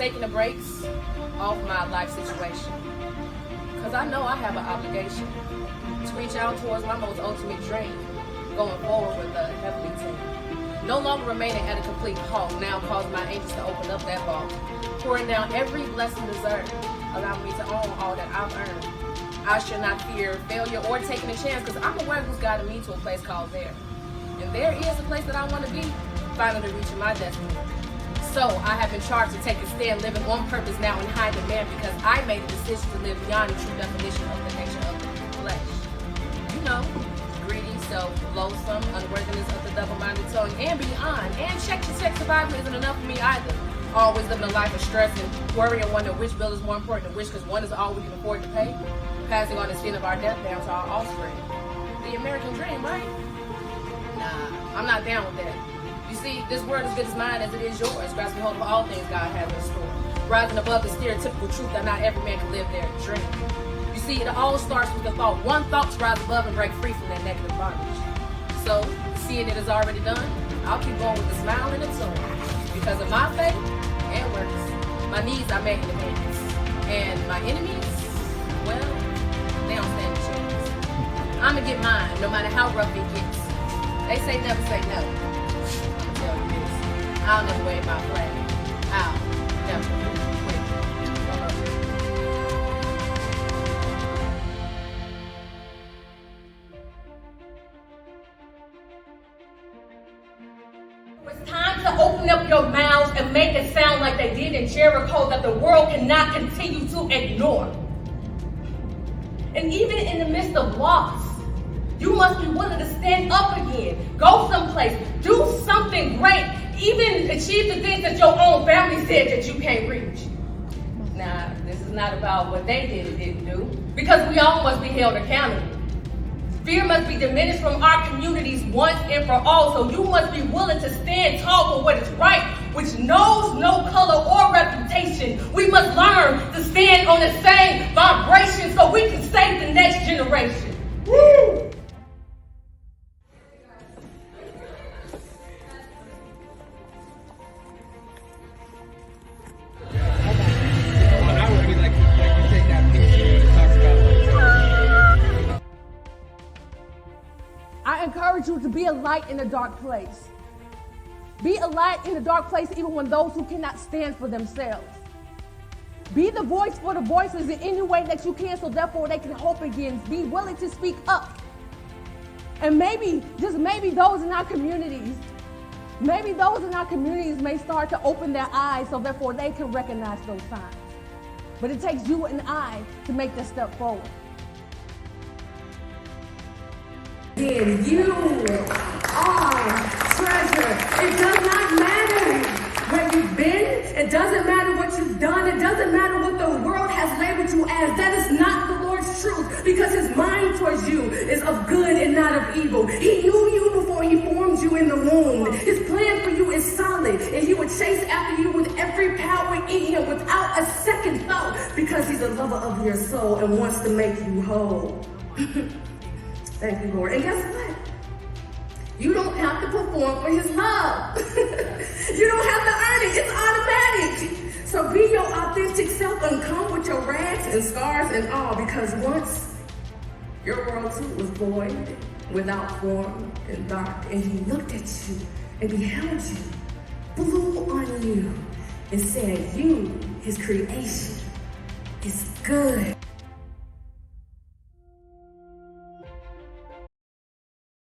taking the brakes off my life situation. Because I know I have an obligation to reach out towards my most ultimate dream, going forward with the heavenly team. No longer remaining at a complete halt, now cause my angels to open up that vault, pouring down every blessing deserved, allowing me to own all that I've earned. I should not fear failure or taking a chance, because I'm aware who's guiding me to a place called there. And there is a place that I want to be, finally reaching my destiny. So I have been charged to take a stand, living on purpose now in high demand, because I made a decision to live beyond the true definition of the nature of the flesh. You know, greedy, self-loathsome, unworthiness of the double-minded tongue, and beyond. And check survival isn't enough for me either. Always living a life of stress and worry and wonder which bill is more important than which, because one is all we can afford to pay, passing on the sin of our death down to our offspring. The American dream, right? Nah, I'm not down with that. You see, this world is good as mine as it is yours, grasping hold of all things God has in store, rising above the stereotypical truth that not every man can live their dream. You see, it all starts with a thought. One thought to rise above and break free from that negative bondage. So, seeing it is already done, I'll keep going with a smile and a tune. Because of my faith and works, my needs are met in advance. And my enemies, well, they don't stand a chance. I'ma get mine, no matter how rough it gets. They say never say no. I'ma tell you this, I'll never wave my flag. I'll never quit. It's time to open up your mouths and make it sound like they did in Jericho, that the world cannot continue to ignore. And even in the midst of loss, you must be willing to stand up again, go someplace, do something great, even achieve the things that your own family said that you can't reach. Now, this is not about what they did or didn't do, because we all must be held accountable. Fear must be diminished from our communities once and for all, so you must be willing to stand tall for what is right, which knows no color or reputation. We must learn to stand on the same vibration so we can save the next generation. Woo! I encourage you to be a light in a dark place. Be a light in a dark place even when those who cannot stand for themselves. Be the voice for the voiceless in any way that you can, so therefore they can hope again. Be willing to speak up. And maybe, just maybe those in our communities may start to open their eyes, so therefore they can recognize those signs. But it takes you and I to make that step forward. You are treasure. It does not matter where you've been. It doesn't matter what you've done. It doesn't matter what the world has labeled you as. That is not the Lord's truth, because his mind towards you is of good and not of evil. He knew you before he formed you in the womb. His plan for you is solid, and he would chase after you with every power in him without a second thought, because he's a lover of your soul and wants to make you whole. Thank you, Lord. And guess what? You don't have to perform for his love. You don't have to earn it. It's automatic. So be your authentic self and come with your rags and scars and all, because once your world too was void, without form and dark, and he looked at you and beheld you, blew on you, and said, you, his creation, is good.